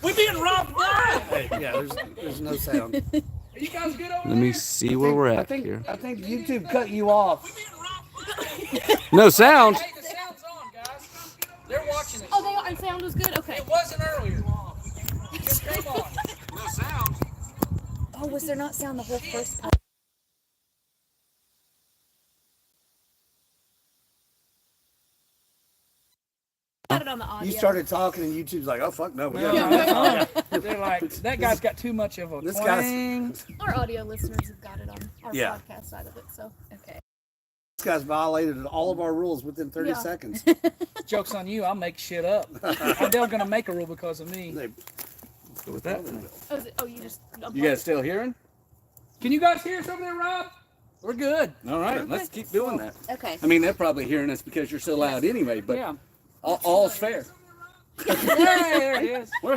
We being robbed blind. Hey, yeah, there's no sound. Are you guys good over Let me see where we're at here. I think YouTube cut you off. No sound. Hey, the sound's on, guys. They're watching us. Oh, they are. Sound was good. Okay. It wasn't earlier. Just came on. No sound. Oh, was there not sound the whole first part? Got it on the audio. You started talking and YouTube's like, oh fuck no, we got They're like, that guy's got too much of a This twang. Our audio listeners have got it on our Yeah. podcast side of it. So okay. This guy's violated all of our rules within 30 Yeah. seconds. Joke's on you, I'll make shit up. They're gonna make a rule because of me. They- Go with that. You just. You guys still hearing? Can you guys hear us over there, Rob? We're good. All right, let's keep doing that. Okay. I mean, they're probably hearing us because you're so loud anyway, but Yeah. all's fair. There it is. We're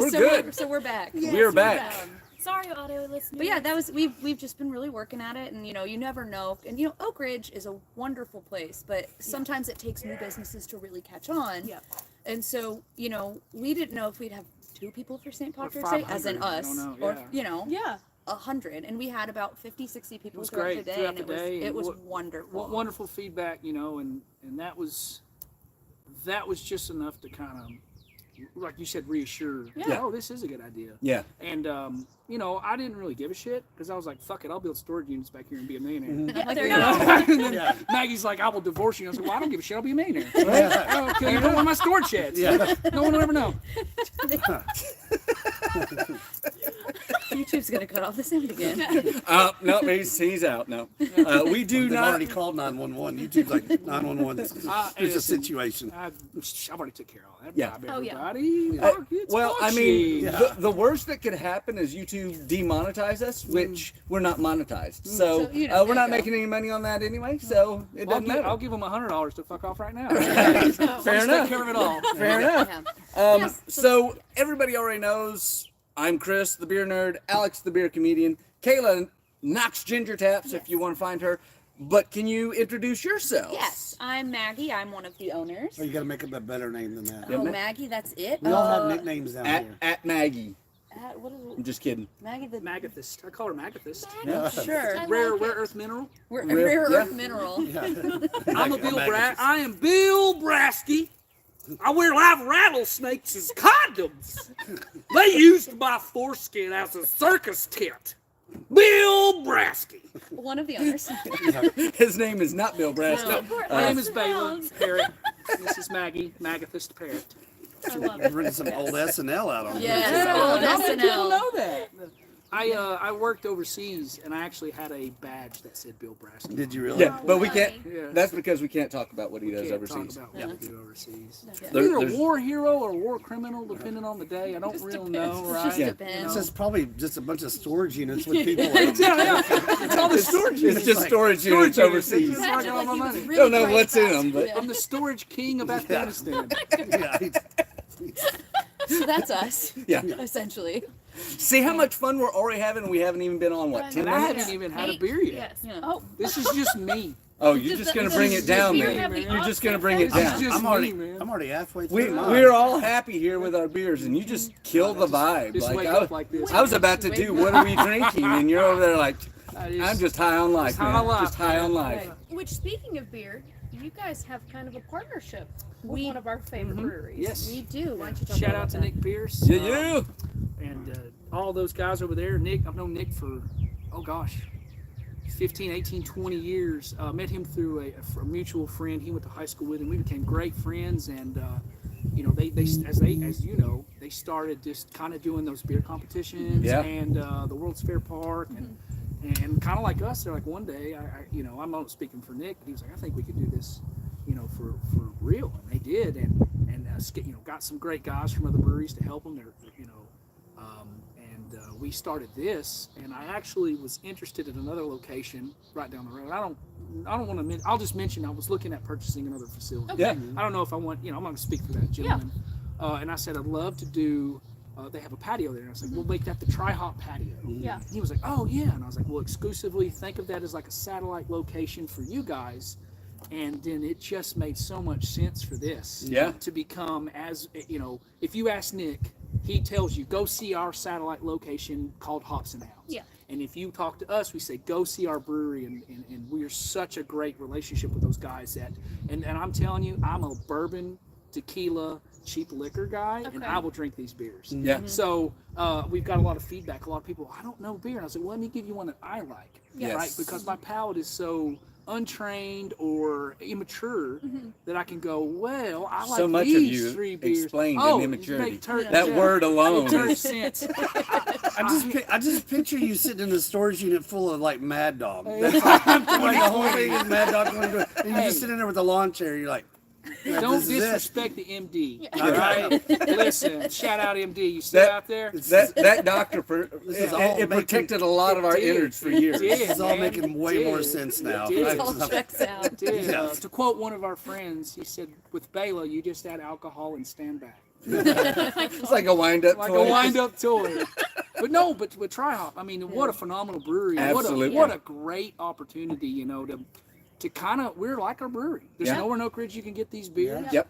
so good. So we're back. We're back. Sorry, audio listeners. But yeah, we've just been really working at it, and you never know. And Oak Ridge is a wonderful place, but sometimes it takes new businesses to really catch on. Yeah. And so we didn't know if we'd have 2 people for St. Patrick's Day, 500, as in I us, don't know, or yeah. Yeah. 100, and we had about 50, 60 people was throughout great the day, throughout and the day, it and was what- wonderful. Wonderful feedback, and that was just enough to kind of, like you said, reassure. Yeah. Oh, this is a good idea. Yeah. And I didn't really give a shit because I was like, fuck it, I'll build storage units back here and be a millionaire. Yeah, there You you know? go. And then Yeah. Maggie's like, I will divorce you. I was like, well, I don't give a shit. I'll be a millionaire. Right? Okay, you don't want my storage sheds. Yeah. No one will ever know. YouTube's gonna cut off the sound again. No, he's out. No, we do They've not. already called 911. YouTube's like 911. There's a listen, situation. I've already took care of all that. Yeah. Bye, Oh, yeah. everybody. It's Well, I Bugsy. mean, Yeah. the worst that could happen is YouTube demonetize us, which we're not monetized. So, So, there we're not you go. making any money on that anyway, so it Well, doesn't matter. I'll give them $100 to fuck off right now. Fair Take enough. care of it all. Fair enough. Yeah. So everybody already knows I'm Chris, the beer nerd, Alex, the beer comedian, Kayla knocks ginger taps if you want to find her. But can you introduce yourselves? Yes, I'm Maggie. I'm one of the owners. Oh, you got to make up a better name than that. Oh, Maggie, that's it. We all have nicknames down At, here. at Maggie. What is I'm it? just kidding. Maggie the Magathist. I call her Magathist. Sure. I Rare like it. earth mineral. Rare Yeah. earth mineral. I'm a Bill I am Bill Brasky. I wear live rattlesnakes as condoms. They used my foreskin as a circus tent. Bill Brasky. One of the owners. His name is not Bill Brasco. My name is Bela Parrot. This is Maggie, Magathist Parrot. I love I've it. written some old SNL out on Yes, here. old How many people SNL. know that? I worked overseas and I actually had a badge that said Bill Brasky. Did you really? Yeah, but we can't. Yeah. That's because we can't talk about what he does Can't overseas. talk about what we do overseas. There- Either a there's- war hero or war criminal, depending on the day. I don't Just really depends. know, It right? just Yeah. depends. This is probably just a bunch of storage units with people in them. Yeah. It's all the storage It's just like storage units overseas. That's where I got all my money. Really Don't know great what's in fast. them, but I'm the storage king of Afghanistan. Yeah. So that's us. yeah. Essentially. See how much fun we're already having. We haven't even been on what 10 And I minutes. haven't even had a 8, beer yet. Yes. Yeah. Oh, This is just me. Oh, you're just gonna bring it down, beer man. have the You're just gonna opposite bring it effect. down. Just I'm already, me, man. I'm already halfway We through mine. we're all happy here with our beers, and you just kill the vibe. Just Like wake I, up like this. I was about to do, what are we drinking? And you're over there like, I'm just high on life, high man. on life, Just high on life. right. Which, speaking of beer, you guys have kind of a partnership with We- one of our favorite breweries. Yes. We do. Why don't you talk Shout about out to that? Nick Pierce. Yeah, you. And all those guys over there. Nick, I've known Nick for, oh gosh, 15, 18, 20 years. Met him through a mutual friend. He went to high school with him. We became great friends. And, as you know, they started just kind of doing those beer competitions Yeah. and the World's Fair Park. And kind of like us, they're like, one day, I'm not speaking for Nick, but he was like, I think we could do this, for real. And they did. And got some great guys from other breweries to help them. We started this, and I actually was interested in another location right down the road. I don't want to. I'll just mention I was looking at purchasing another facility. Yeah. I don't know if I want. I'm not going to speak for that gentleman. And I said I'd love to do. They have a patio there, and I was like, we'll make that the Tri-Hop patio. Yeah. He was like, oh yeah, and I was like, well, exclusively think of that as like a satellite location for you guys. And then it just made so much sense for this Yeah. to become, as if you ask Nick, he tells you, go see our satellite location called Hops and Hounds. Yeah. And if you talk to us, we say, go see our brewery. And we are such a great relationship with those guys and I'm telling you, I'm a bourbon, tequila, cheap liquor guy, and Okay. I will drink these beers. Yeah. So we've got a lot of feedback. A lot of people, I don't know beer. And I was like, well, let me give you one that I like. Yes. Right? Because my palate is so untrained or immature that I can go, well, I like So much of these you 3 beers. explained oh, in immaturity. That That word alone It makes is sense. I just picture you sitting in the storage unit full of like Mad Dog. That's like, like the whole thing is Mad Dog. And you're just sitting there with a lawn chair. You're like, Don't this is it. disrespect the MD. Yeah. All right? Listen, shout out MD. You still That- out there? that doctor. This is all It making- protected a lot of our It did. innards for years. It did. This is all man. making way It more did. sense now. It did. It all checks out. Did. Yes. To quote one of our friends, he said, with Bela, you just add alcohol and stand back. It's like a wind-up Like toy. a wind-up toy. But with Tri-Hop, I mean, what a phenomenal brewery. Absolutely. What a great opportunity, you know, to kind of, we're like our brewery. There's Yeah. nowhere in Oak Ridge you can get these beers. Yep.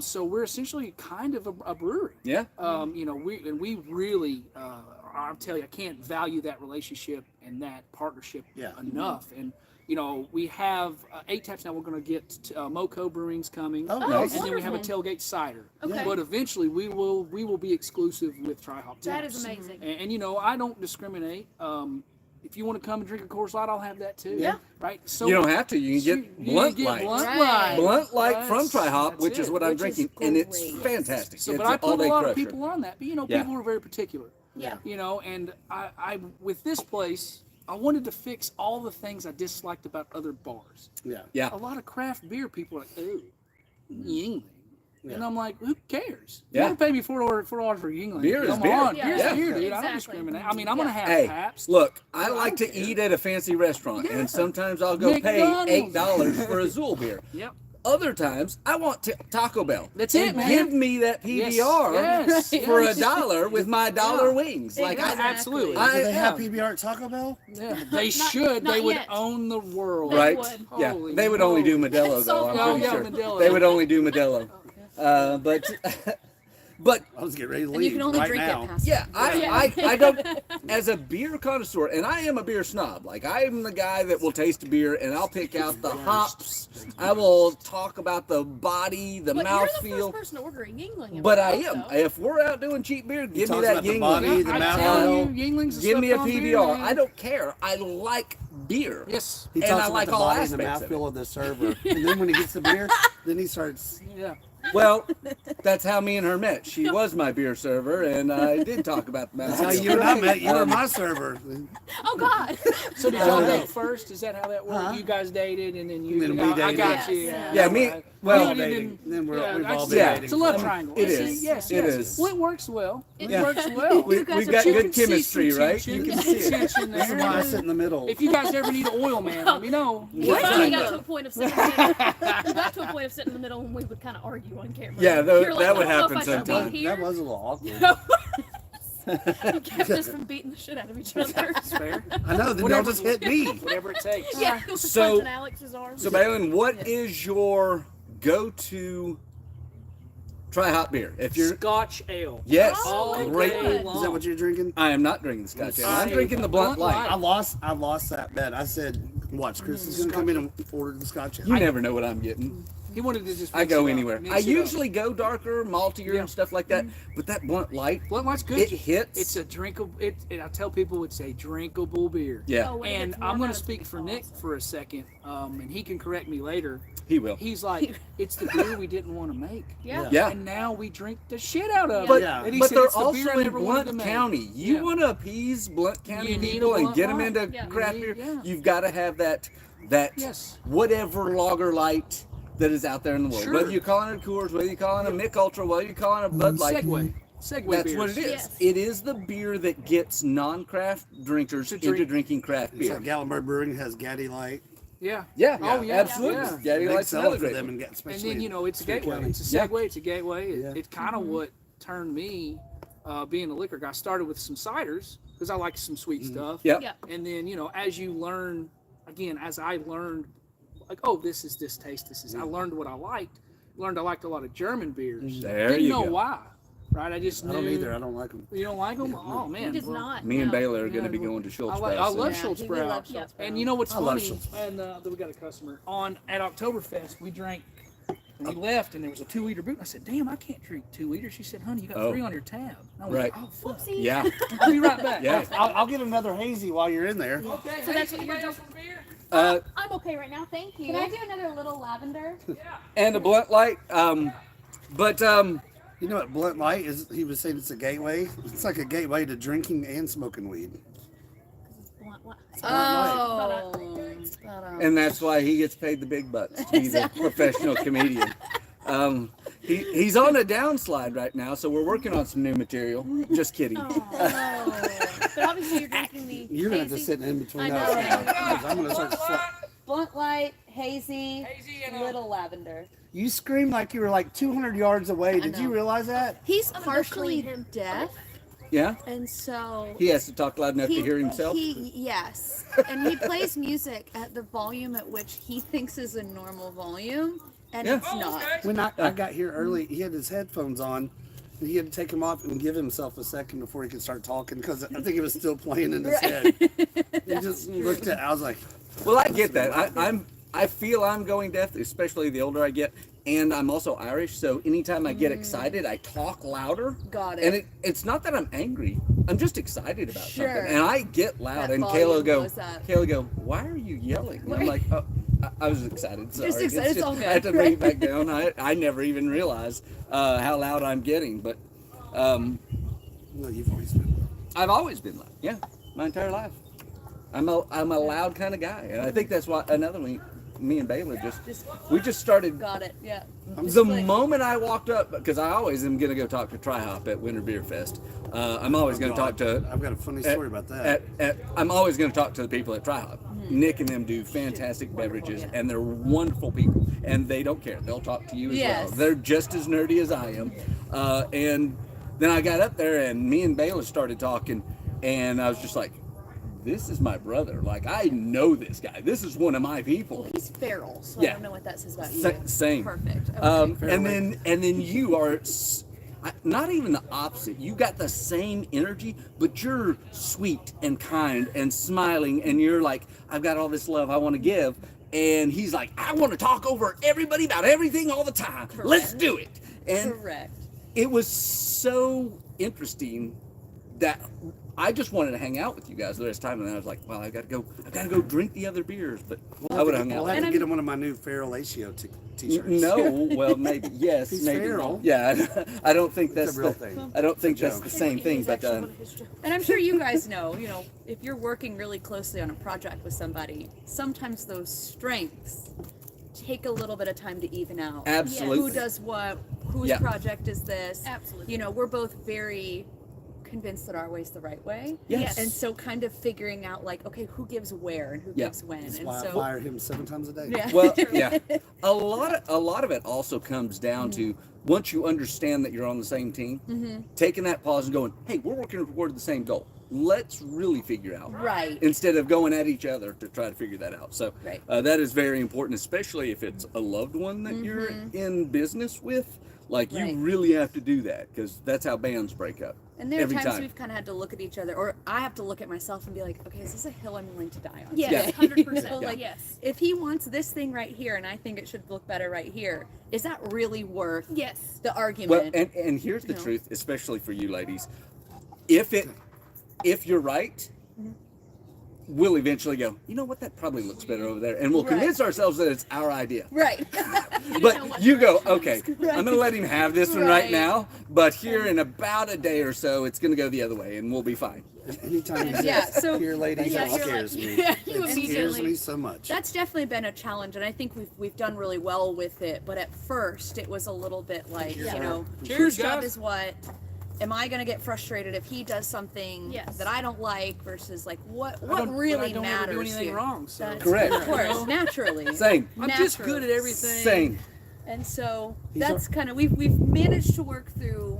So we're essentially kind of a brewery. Yeah. You know, we really, I'll tell you, I can't value that relationship and that partnership enough. And you know, we have 8 taps now. We're going to get Moco Brewing's coming, Oh, and nice. then we have a wonderful. tailgate cider. Okay. But eventually, we will be exclusive with Tri-Hop. That taps. is amazing. And you know, I don't discriminate. If you want to come and drink a Coors Light, I'll have that too. Yeah. Right. So You don't have to. You can get Blunt Light. Blunt Right. Light. Blunt Light from That's- Tri-Hop, that's which is it. what I'm Which is drinking, and it's great. fantastic. So, it's but I an put a all-day lot of crusher. people on that. But you know, Yeah. people are very particular. Yeah. You know, and I with this place, I wanted to fix all the things I disliked about other bars. Yeah. Yeah. A lot of craft beer people are like, ooh, Yingling. Yeah. And I'm like, who cares? Yeah. You want to pay me $4 for Yingling? Beer is Come beer. on, Yeah. beer's Yeah. beer, dude. I don't Exactly. discriminate. I mean, I'm gonna have Hey, Pabst. look, I I like to don't care. eat at a fancy restaurant, and sometimes I'll go pay McDonald's. $8 for a Zool beer. Yep. Other times, I want Taco Bell. That's and it, man. Give me that PBR Yes. for Yes. $1 with my dollar Yeah. wings. Like Exactly. Absolutely. Do I they have am. PBR at Taco Bell? Yeah, they should. not They would yet. own the world. They right? would. Yeah, Holy they would only do moly. Modelo though. I'm Oh, pretty yeah, sure Modelo. they would only do Modelo. But I was getting ready to leave And you can only right drink now. it past. yeah, Yeah. I don't, as a beer connoisseur, and I am a beer snob. Like, I am the guy that will taste a beer and I'll pick out the hops. I will talk about the body, the But you're the mouthfeel. first person to order a Yingling. But I am. If we're out doing cheap beer, give me talks that about the Yingling. body, the I'm mouth telling feel. you, Yingling's Give me a slept-on beer, PBR. man. I don't care. I like beer. Yes. He And talks I about like the all body and the aspects of mouthfeel of the server. And then when he gets the beer, then he starts. Yeah. Well, that's how me and her met. She was my beer server, and I did talk about the That's how mouthfeel. you and I met. You were my server. Oh God. So did y'all date first? Is that how that worked? Huh? You guys dated, and then you. And then we I dated. got you. Yes. Yeah, me- Right. well- We didn't- Then we've I all see. been Yeah. dating. It's a love for- triangle. It See? is. Yes. It yes. is. Well, it works well. It Yeah. works well. We've guys got are good You can see chemistry, some right? tension. You can There's see some it. tension This is there. why I sit in the middle. If you guys ever need an oil man, let me know. We What's finally that? got to a point of sitting. We got to a point of sitting in the middle, and we would kind of argue on camera. Yeah, You're like, that would I don't happen know if I should be sometimes. here. That was a little awkward. It kept us from beating the shit out of each other. It's fair. I know. Then y'all Whatever- just hit me. Whatever it takes. Yeah, it was So- punching Alex's arm. So, Balin, what is your go-to Tri-Hop beer? If you're Scotch ale. yes, Oh, great. good. beer. Is that what you're drinking? I am not drinking the Scotch ale. I'm I- drinking the Blunt Blunt Light. I lost that bet. I said, watch, Chris is going to come in and order the Scotch ale. You never know what I'm getting. He wanted to just. I mix go it up, anywhere. mix I it up. usually go darker, maltier, Yeah. and stuff like that. But that Blunt Light, Blunt Light's good. it hits. It's a drinkable. And I tell people it's a drinkable beer. yeah, Oh, when it And gets I'm warm going out, to it's speak for Nick awesome. for a second, and he can correct me later. he will. He's like, it's the beer we didn't want to make. Yeah. Yeah. And now we drink the shit out of But, it. Yeah. And he but said, they're "It's the beer I also in never wanted to Blunt make." County. You Yeah. want to appease Blunt County You need a people and Blunt get them Light. into Yeah. craft You beer. need- yeah. You've got to have that Yes. whatever lager light that is out there in the world. Sure. Whether you're calling it a Coors, whether you're calling it a Mick Ultra, whether you're calling it a Bud Light. Segway. That's beers. what it is. Yes. It is the beer that gets non-craft drinkers To into drink. drinking craft It's beer. like Gallenberg Brewing has Gaddy Light. Yeah. Yeah, Oh, yeah. absolutely. Yeah. Gaddy Big Light's seller another for great them, one. and And especially then, it's a Smith gateway. County. It's a Yeah. segue. It's a gateway. Yeah. It's kind of what turned me, being a liquor guy. Started with some ciders because I like some sweet stuff. Yep. Yeah. And then, as you learn, again, as I learned, like, oh, this is this taste. This is. I learned what I liked. Learned I liked a lot of German beers. There Didn't you know go. why. right? I just I knew. don't either. I don't like them. You don't like them? Oh man, He does well, not. Me and no. Baylor are going to Yeah, be well, going to Schultz I Press. love Yeah, Schultz we love Sprout. Schultz And you know what's I love funny? Schultz. And we got a customer on at Oktoberfest. We drank. And we left, and there was a 2-liter boot. And I said, "Damn, I can't drink 2 liters." She said, "Honey, you got 3 on your tab." And I went, Right. "Oh, fuck." Whoopsie. Yeah. I'll be right back. Yeah. I'll get another hazy while you're in there. Okay. So that's what anybody you're else want beer? I'm okay right now, thank you. Can I do another little lavender? And a blunt light. But You know what Blunt Light is? He was saying it's a gateway. It's like a gateway to drinking and smoking weed. Oh. and that's why he gets paid the big bucks to be the professional comedian. He's on a downslide right now, so we're working on some new material. Just kidding. But obviously you're drinking the You're gonna have to hazy. sit in between I us. know. Now, 'cause I'm gonna start. Blunt light, hazy, Hazy and little lavender. You screamed like you were like 200 yards away. Did you know. realize that? He's I'm gonna go partially clean him. deaf, Yeah? and so He has to talk loud enough to hear himself. Yes, and he plays music at the volume at which he thinks is a normal volume, and Yeah. it's not. When I got here early, he had his headphones on. And he had to take them off and give himself a second before he could start talking because I think it was still playing in his head. He just looked at. I was like, Well, I get that. I feel I'm going deaf, especially the older I get, and I'm also Irish. So anytime I get excited, I talk louder. Got it. And it's not that I'm angry. I'm just excited about Sure. something, and I get loud. That And volume Kayla go, goes up. why are you yelling? And I'm like, oh, I was excited. Sorry. Just excited, it's all I had to good. bring it back down. I never even realized how loud I'm getting, but no, you've always been. I've always been loud. Yeah, my entire life. I'm a loud kind of guy, and I think that's why another one. Me and Baylor we just started. Got it. Yeah. The moment I walked up, because I always am gonna go talk to Tri-Hop at Winter Beer Fest. I'm always gonna talk to. I've got a funny story about that. I'm always gonna talk to the people at Tri-Hop. Nick and them do fantastic beverages, and they're wonderful people, and they don't care. They'll talk to you as Yes. well. They're just as nerdy as I am, and then I got up there, and me and Baylor started talking, and I was just like, this is my brother. Like, I know this guy. This is one of my people. He's feral, so Yeah. I don't know what that says about you. Same. Perfect. Okay. And then you are not even the opposite. You got the same energy, but you're sweet and kind and smiling, and you're like, I've got all this love I want to give. And he's like, I want to talk over everybody about everything all the time. Correct. Let's do it. And Correct. it was so interesting that I just wanted to hang out with you guys the rest of the time, and I was like, well, I gotta go drink the other beers, but I would have hung out We'll with have you. to get him one of my new Feral Atio t-shirts. No, well, maybe yes, He's maybe. feral. Yeah, I don't think It's a that's real the, thing. I don't think that's joke. the same thing, but And I'm sure you guys know, if you're working really closely on a project with somebody, sometimes those strengths take a little bit of time to even out. absolutely. Who does what? Whose Yeah. project is this? Absolutely. We're both very convinced that our way's the right way. Yes. And so kind of figuring out like, okay, who gives where and who Yeah. gives when. That's And why I so fire him 7 times a day. yeah. Well, yeah, a lot of it also comes down to once you understand that you're on the same team, taking that pause and going, hey, we're working toward the same goal. Let's really figure out. Right. Instead of going at each other to try to figure that out. So Right. that is very important, especially if it's a loved one that you're in business with. Like, you Right. really have to do that, because that's how bands break up. And there are every times time. we've kind of had to look at each other, or I have to look at myself and be like, okay, is this a hill I'm willing to die on? Yes, Yeah. 100%. Like, Yes. if he wants this thing right here and I think it should look better right here, is that really worth Yes. the argument? Well, and here's the No. truth, especially for you ladies. If you're right, we'll eventually go, you know what, that probably looks better over there. And we'll Right. convince ourselves that it's our idea. right. But you go, okay, I'm going to let him have this one right Right. now. But here in about a day or so, it's going to go the other way, and we'll be fine. Anytime you Yeah, say, so- here, ladies, Yeah, it you're scares like- me. Yeah, It you scares immediately- me so much. That's definitely been a challenge, and I think we've done really well with it. But at first, it was a little bit like, Cheers, whose job guys. is what? Am I gonna get frustrated if he does something Yes. that I don't like versus like what I don't- really but I don't matters ever do anything here? wrong. So. That's- Correct. Of course, naturally. Same. I'm just Naturally. good at everything. Same. And so He's that's kind of we've managed to work through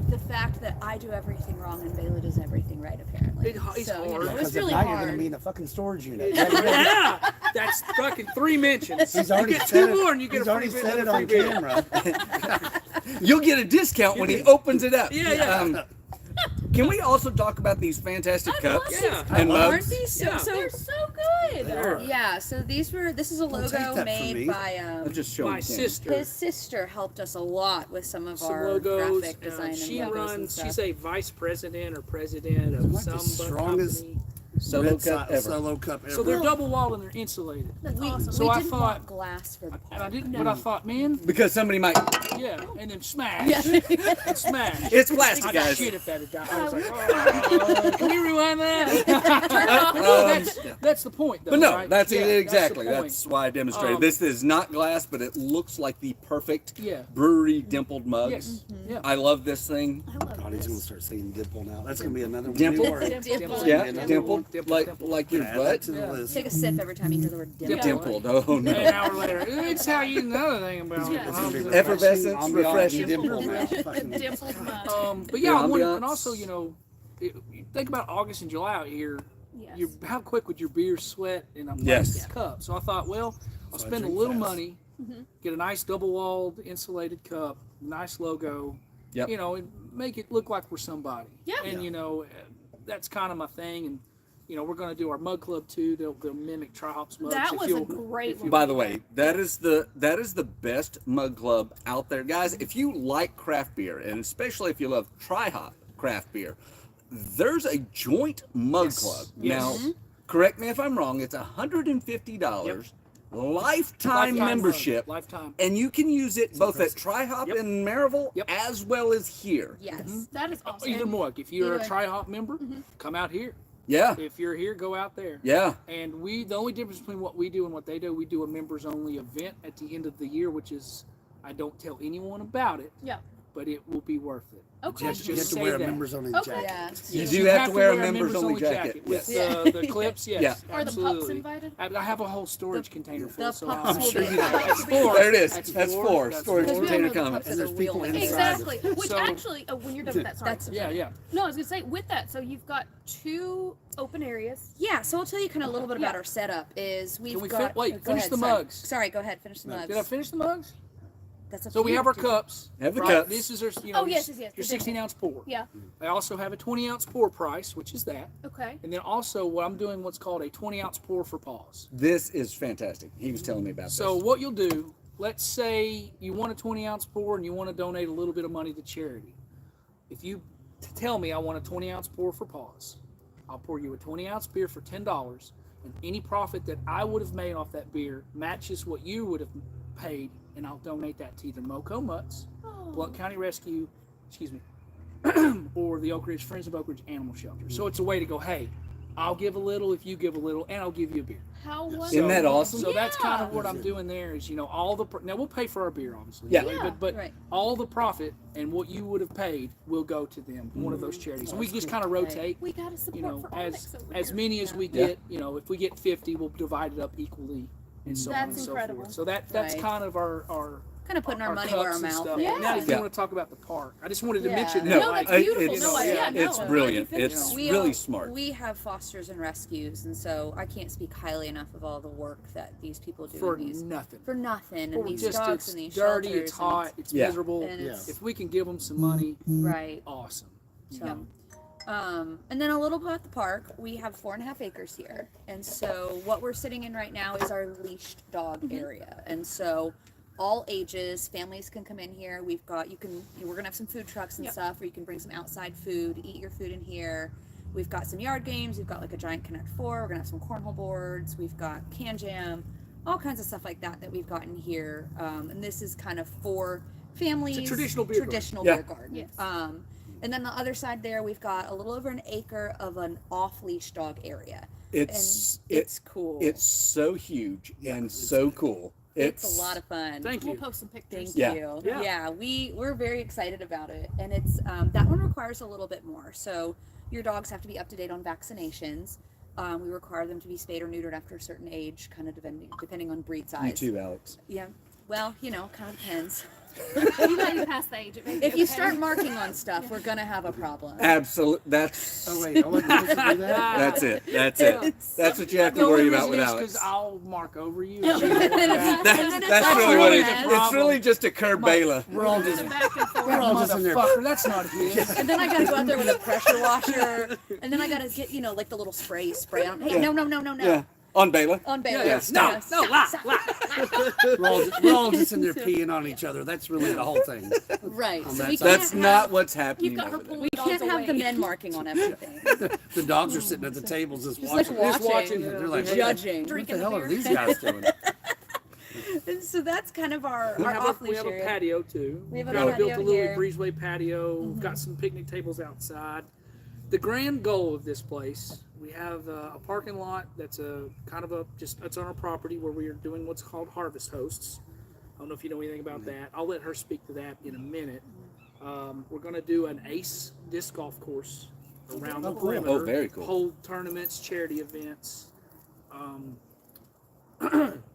the fact that I do everything wrong and Baylor does everything right apparently. It's so, hard. it's Because really now you're hard. going to be in a fucking storage unit. Yeah, that's fucking 3 mentions. He's already you get said 2 it. more and you get He's a already free said it another on free beer. camera. You'll get a discount when he opens it up. Yeah. Can we also talk about these fantastic cups Yeah. and Aren't mugs? these so Yeah. so? They're so good. Yeah. So this is a Don't take logo that from made me. by I'll just show My him. sister. his sister helped us a lot with some of Some our logos. graphic design She and logos and runs. stuff. She's a vice president or president of Like the some strongest company. Solo cup ever. Solo cup ever. So they're double walled and they're insulated. That's awesome. So we I didn't thought- want glass for the And I park. didn't, but I thought, man, Because somebody might. yeah, and then smash, and smash. It's plastic, I got guys. shit if that had died. I was like, oh, can we rewind that? That's the point, though. But no, right? that's Yeah, exactly. the point. That's why I demonstrated. Um, This is not glass, but it looks like the perfect Yeah. brewery dimpled mugs. Yes. Yeah. I love this thing. I love God, he's gonna this. start saying dimple now. That's gonna be another Dimple? word. Dimple. Yeah, Dimple. dimpled, Dimple, like dimple. like your Add that butt. to the Yeah. list. Take a sip every time you hear the word dimple. Dimpled. Oh An no. hour later, it's how you know the thing about Yeah. It's gonna be it. Effervescence, ambiance, refreshing. dimple now. Fucking- Dimpled mug. But yeah, I wanted, ambiance. and also, you know, you think about August and July out here. Yes. How quick would your beer sweat in a Yes. plastic cup? So I thought, well, I'll So I spend a drink little fast. money, get a nice double-walled insulated cup, nice logo, Yep. you know, and make it look like we're somebody. Yeah. And Yeah. you know, that's kind of my thing. And you know, we're going to do our mug club too. They'll mimic Tri-Hops mugs. That if was a you'll- great if one. you'll- By the way, that is the best mug club out there, guys. If you like craft beer, and especially if you love Tri-Hop craft beer, there's a joint mug Yes. club. Yes. Now, correct me if I'm wrong. It's $150 lifetime membership, Lifetime. and you can use it both at Tri-Hop Yep. in Maryville Yep. as well as here. Yes. That is awesome. Either mug. If you're a Either- Tri-Hop member, come out here. Yeah, If you're here, go out there. yeah. And the only difference between what we do and what they do, we do a members only event at the end of the year, which is, I don't tell anyone about it, Yeah. but it will be worth it. Okay. You have to say wear a that. members only Okay. jacket. Yeah. You Yes, do have to wear a members only members-only jacket. with Yes. the clips. Yes, Yeah. Are the pups absolutely. invited? I have a whole storage container full, the so pups I'm will sure be you know. invited. That's four. There it is. That's four. four. That's Storage four. Because we all container know the coming. pups And are there's the people real inside. Exactly. Which So- actually, when you're done with that, sorry. That's Yeah, yeah. No, I was gonna say with that. So you've got 2 open areas. Yeah, so I'll tell you kind of a little bit about Yeah. our setup. Is we've we got. wait, go finish ahead, the sorry. mugs. Sorry, go ahead. Finish the mugs. Did I finish the mugs? That's up So to we you. have our cups. Have the right? cups. This is our, Oh, yes, yes, your the 16-ounce pour. Yeah. I also have a 20-ounce pour price, which is that. Okay. And then also what I'm doing what's called a 20-ounce pour for paws. This is fantastic. He was telling me about So this. what you'll do, let's say you want a 20-ounce pour and you want to donate a little bit of money to charity. If you tell me I want a 20-ounce pour for paws, I'll pour you a 20-ounce beer for $10, and any profit that I would have made off that beer matches what you would have paid, and I'll donate that to either Moco Mutts, Oh. Blount County Rescue, excuse me, or the Oak Ridge Friends of Oak Ridge Animal Shelter. So it's a way to go, hey, I'll give a little if you give a little, and I'll give you a beer. How wonderful. Isn't that awesome? So that's kind of Yeah. what I'm doing there is, you know, all the, now we'll pay for our beer, obviously. Yeah. Yeah, But right. all the profit and what you would have paid will go to them, one of those charities. We just kind of rotate, We gotta support you know, for as Onyx over as here. many as we Yeah. get, you know, if we get 50, we'll divide it up equally and so on That's and so incredible. forth. So that's Right. kind of our Kind of putting our money cups where our and mouth stuff. is. Yeah. Now if you Yeah. want to talk about the park, I just wanted to Yeah. mention No, that. No, like, that's beautiful. you No, know, yeah, no. it's I'm brilliant. glad you finished It's it. We, really smart. We have fosters and rescues, and so I can't speak highly enough of all the work that these people do. for in these, nothing. for nothing, For and these just dogs it's and these dirty, shelters. it's hot, it's Yeah. miserable. And Yeah. it's, If we can give them some money, right. awesome. So, and then a little bit about the park. We have 4.5 acres here, and so what we're sitting in right now is our leashed dog area, and so all ages, families can come in here. We've got we're gonna have some food trucks and Yep. stuff where you can bring some outside food, eat your food in here. We've got some yard games. We've got like a giant Connect Four. We're gonna have some cornhole boards. We've got can jam, all kinds of stuff like that we've got in here. And this is kind of for families. traditional beer garden. Traditional Yeah. beer garden. Yes. And then the other side there, we've got a little over an acre of an off-leash dog area. It's and it's cool. It's so huge and so cool. It's a lot of fun. Thank We'll you. post some pictures. Thank Yeah. you. Yeah. We're very excited about it, and it's that one requires a little bit more. So your dogs have to be up to date on vaccinations. We require them to be spayed or neutered after a certain age, kind of depending on breed size. You too, Alex. Yeah. Well, kind of depends. You got you past the age. It may be If you okay. start marking on stuff, we're gonna have a problem. Absolutely. That's Oh wait, I wasn't supposed to do that. that's it. That's it. That's what you have to The worry only about reason with is because Alex. I'll mark over you. And then it's That's all really what it is. mess. It's really just a curb Bela. We're all just Back and forth. we're all just in there. Motherfucker, that's not his. And then I gotta go out there with a pressure washer, and then I gotta get like the little spray on. Hey, no, Yeah. On Bela. on Baylor. Yeah, stop. Yes. No, lie. We're all just in there peeing on each other. That's really the whole thing. Right. So that we side. That's can't not have, what's happening. You've got her over there. pulling we dogs can't have the away. men marking on everything. The dogs are sitting at the tables just Just like watching. watching, They're like, judging. What Drinking the hell the are beer. these guys doing? And so that's kind of our We off have leash a area. patio too. We have a We've built patio a little here. breezeway patio. We've got some picnic tables outside. The grand goal of this place, we have a parking lot that's a kind of it's on our property where we are doing what's called harvest hosts. I don't know if you know anything about that. I'll let her speak to that in a minute. We're going to do an ACE disc golf course around the cool. perimeter. Oh, very cool. Hold tournaments, charity events,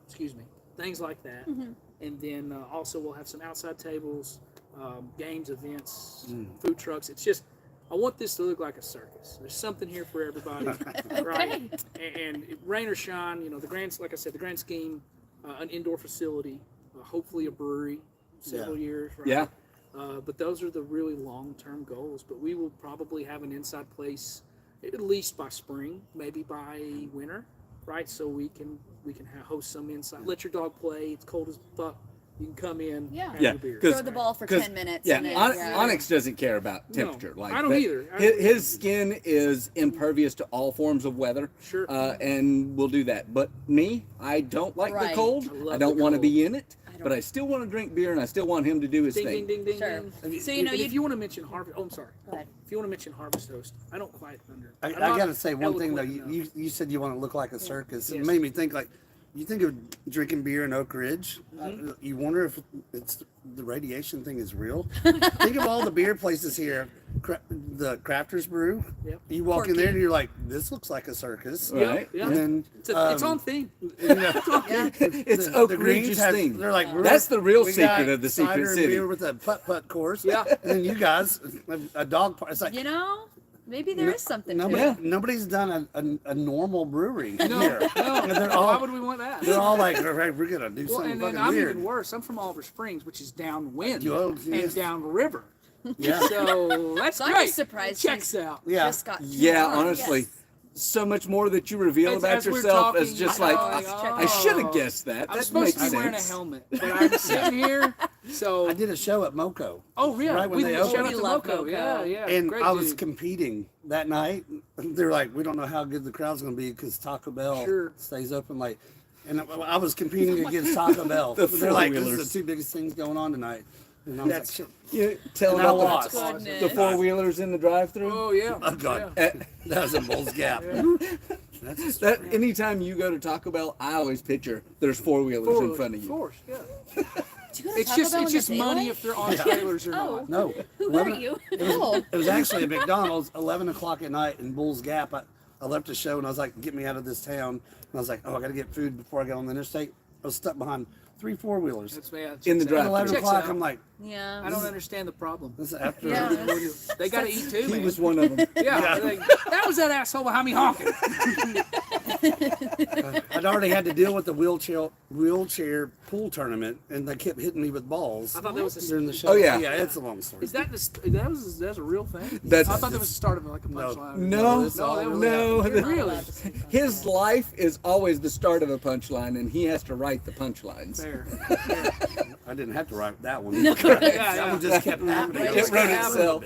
excuse me, things like that. And then also we'll have some outside tables, games, events, food trucks. It's just, I want this to look like a circus. There's something here for everybody, right? And rain or shine, the grand, like I said, the grand scheme, an indoor facility, hopefully a brewery, several years, right? Yeah. But those are the really long-term goals. But we will probably have an inside place at least by spring, maybe by winter, right? So we can host some inside. Let your dog play. It's cold as fuck. You can come in, Yeah. have Yeah, your beer. 'cause- Throw the ball for 'Cause, 10 minutes. Yeah, and then, Onyx doesn't care about temperature. No, like I don't that. either. His skin is impervious to all forms of weather. Sure. And we'll do that. But me, I don't like the Right. cold. I love I don't the want to cold. be in it. don't- But I still want to drink beer, and I still want him to do his Ding, thing. ding, ding, ding, Sure. ding. So, And you if you want to mention Harvest, I'm sorry. Go ahead. If you want to mention Harvest Host, I don't quite I I'm not got to say one thing though. eloquent enough. You said you want to look like a circus. It Yes. made me think like, you think of drinking beer in Oak Ridge. You wonder if it's the radiation thing is real. Think of all the beer places here. The Crafters Brew. Yep. You walk in there and you're like, this looks like a circus. Right. Yeah. And then It's on theme. It's Oak the Greens Ridge's have- thing. They're like, That's the real we secret got of the secret cider and city. beer with a putt course. Yeah. And then you guys, a dog park. It's like, You know, maybe there is something to nobody, it. nobody's done a normal brewery No, here. no. And they're Why all, would we want that? they're all like, all right, we're gonna do Well, something and then fucking I'm weird. even worse. I'm from Oliver Springs, which is downwind Oh, yes. and downriver. Yeah. So that's So I'm great. just surprised It checks he's- out. Yeah. Just got Yeah, yes. honestly, so much more that you reveal about As we're yourself is talking, just I like, know, I should have guessed that. I'm That supposed makes to be wearing a sense. helmet, but I'm sitting here. So I did a show at Moco. oh yeah, right when we they shout opened. out to We love Moco. Moco. Yeah, yeah. And great I was dude. competing that night. They're like, we don't know how good the crowd's going to be because Taco Bell Sure. stays open late. And I was competing against Taco Bell. The They're like, this is four-wheelers. the two biggest things going on tonight. And I was That's like, You tell And I about lost. the four-wheelers in the drive-through. Oh yeah. oh, God. Yeah. That was in Bull's Gap. That's That anytime you go to Taco Bell, I always picture there's four-wheelers in front of you. Of course, yeah. Do you go to It's Taco just Bell it's in just the money daylight? if they're on trailers or Oh. not. no. Who 11 are you? Cool. It was actually at McDonald's, 11 o'clock at night in Bull's Gap. I left the show and I was like, get me out of this town. And I was like, oh, I got to get food before I get on the interstate. I was stuck behind 3 4-wheelers. That's yeah, In the checks out. At 11 Checks o'clock, out. I'm like, Yeah. I don't understand the problem. this is after. Yeah, that's- They got to eat too, He man. was one of them. Yeah, like, that was that asshole behind me honking. I'd already had to deal with the wheelchair pool tournament, and they kept hitting me with balls I thought that was during the show. Oh, yeah. Yeah, it's a long story. Is that that's a real thing? That's- I thought that was the start of like a No. punchline. No, it's all that was no. You're really His life is always the start of a punchline, and he has to write the punchlines. fair. I didn't have to write that one. Yeah, That one just kept happening. It wrote itself.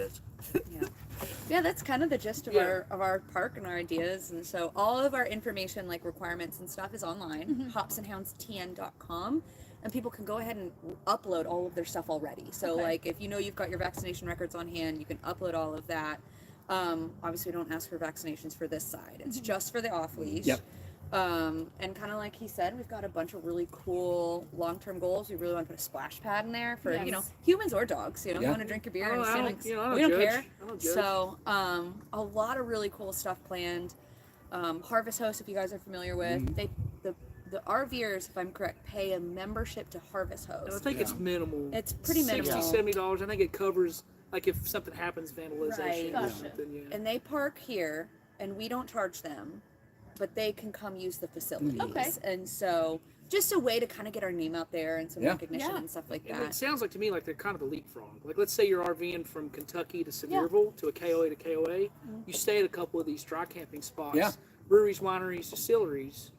Yeah, that's kind of the gist of our park and our ideas. And so all of our information, like requirements and stuff, is online, hopsandhoundstn.com. And people can go ahead and upload all of their stuff already. So like if you know you've got your vaccination records on hand, you can upload all of that. Obviously we don't ask for vaccinations for this side. It's just for the off leash. Yep. And kind of like he said, we've got a bunch of really cool long-term goals. We really want to put a splash pad in there for, you know, Yes. humans or dogs. You know, you Yeah. want to drink your beer Oh, and I stand don't- next- you know, I don't we don't judge. care. I don't judge. So, a lot of really cool stuff planned. Harvest Host, if you guys are familiar with, the the RVers, if I'm correct, pay a membership to Harvest And I Host. think it's minimal. It's pretty minimal. $60-$70. I think it covers like if something happens, vandalization Right. or Gotcha. something. Yeah. And they park here, and we don't charge them, but they can come use the facilities. Okay. And so, just a way to kind of get our name out there and some Yeah. recognition Yeah. and stuff like And it that. sounds like to me like they're kind of a leapfrog. Like let's say you're RVing from Kentucky to Sevierville to a KOA to KOA. You stay at a couple of these dry camping spots, Yeah. breweries, wineries, distilleries.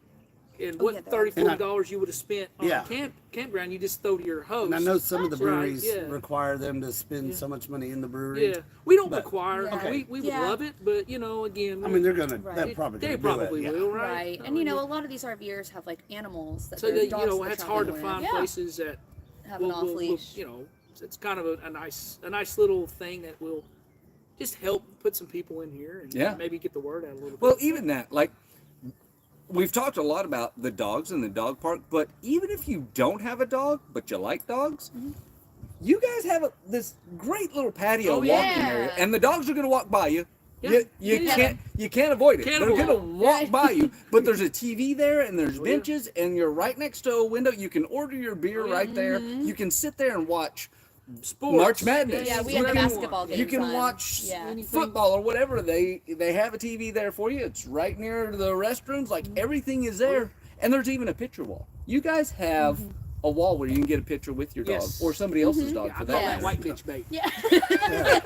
And Oh, what yeah, $30, And I- $40 you would have spent on Yeah. a campground, you just throw to your host. And I know some of the Right, breweries yeah. require them to spend so much money in the brewery. Yeah, we don't But- require. Yeah. We would Yeah. love it, but you know, again, I mean, they're gonna. Right. They're probably gonna they probably do it. will, right? Right. And you know, a lot of these RVers have like animals that So their that dogs you know, they're it's hard to traveling find with Yeah. places that have an off leash. you know, it's kind of a nice little thing that will just help put some people in here and Yeah. maybe get the word out a little Well, bit. even that, like, we've talked a lot about the dogs in the dog park, but even if you don't have a dog, but you like dogs, you guys have this great little patio Oh, walking yeah. area, and the dogs are going to walk by you. Yeah. You can't avoid it. Can't They're avoid going to walk by you, but there's a TV there and there's yeah. benches and you're right next to a window. You can order your beer right there. You can sit there and watch Sports. March Madness. Yeah, we Whatever have you want. basketball games. You can on. watch Yeah. football or whatever. They have a TV there for you. It's right near the restrooms. Like everything is there, and there's even a picture wall. You guys have a wall where you can get a picture with your dog Yes. or somebody else's dog Yeah, for I that call Yes. that matter. white bitch bait. Yeah.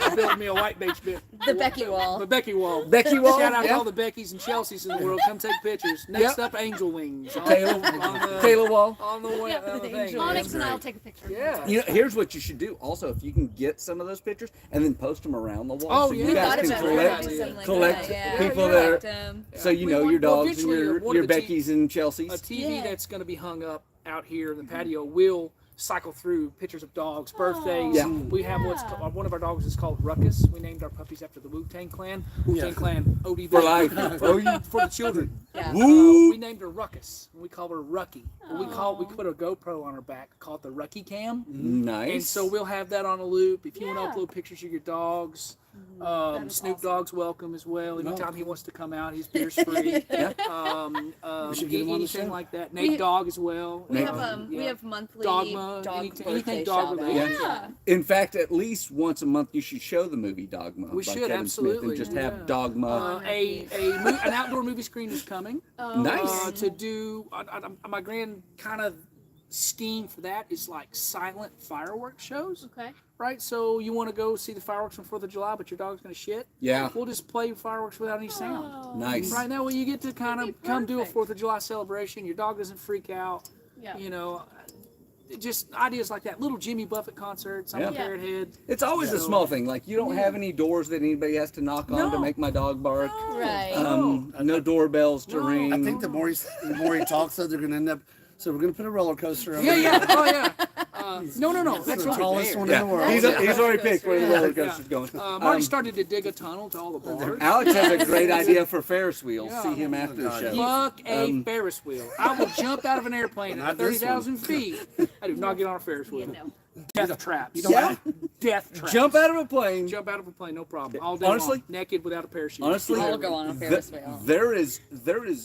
I built me a white bitch bait. The Becky wall. The Becky wall. Becky wall, Shout out to yeah. all the Beckys and Chelseas in the world. Come take pictures. Next up, Angel Wings. Taylor, the- Taylor Wall. On the way. Yeah, on the thing. Onyx and I'll take a picture. Yeah. You know, here's what you should do. Also, if you can get some of those pictures and then post them around the wall, Oh, so yeah. you We guys thought can about collect, doing something like collect that, yeah. people Yeah, that you're are, Collect 'em. so you We know want- your well, dogs and eventually, your one of the Beckys and Chelseas. A TV Yeah. that's going to be hung up out here in the patio will cycle through pictures of dogs, birthdays. Yeah. We have one of our dogs is called Ruckus. We named our puppies after the Wu-Tang Clan. Wu-Tang Clan, ODB. For life. for the children. Yeah. Woo! We named her Ruckus. We call her Rucky. We put a GoPro on her back, call it the Rucky Cam. Nice. And so we'll have that on a loop. If you Yeah. want to upload pictures of your dogs, That is Snoop awesome. Dogg's welcome as well. Anytime he wants to come out, his beer's free. should get him on the Anything show. like that. Nate We- Dogg as well. We Nate- have we Yeah. have monthly Dogma, dog anything birthday dog shout-outs. related. Yeah. In fact, at least once a month, you should show the movie Dogma. We by should, Kevin Smith, absolutely, and just yeah. have Dogma. An outdoor movie screen is coming. Nice. To do my grand kind of scheme for that is like silent fireworks shows. Okay. Right, so you want to go see the fireworks on 4th of July, but your dog's going to shit? Yeah. We'll just play fireworks without any sound. Oh. Nice. Right now, well, you get to kind That'd of be come do a perfect. 4th of July celebration. Your dog doesn't freak out. Yeah. You know, just ideas like that. Little Jimmy Buffett concerts. I'm a Yeah. parrot head. It's always a small thing. Like you don't have any doors that anybody has to knock on to No. make my dog bark. Right. No doorbells to ring. I think the more he talks, though, they're gonna end up. So we're gonna put a roller coaster over Yeah, there. yeah. Oh, yeah. No. That's the right. tallest one Yeah. in the world. He's already picked where the roller Yeah. coaster's going. I'm already started to dig a tunnel to all the bars. Alex has a great idea for Ferris wheels. Yeah. See him after the God. show. Fuck a Ferris wheel. I will jump out of an airplane at Not this 30,000 feet. I do not get on a Ferris wheel. No. Death traps. Yeah. Death traps. Jump out of a plane. Jump out of a plane, no problem. All day Honestly- long, naked without a parachute. Honestly, I'll go on a Ferris wheel. there is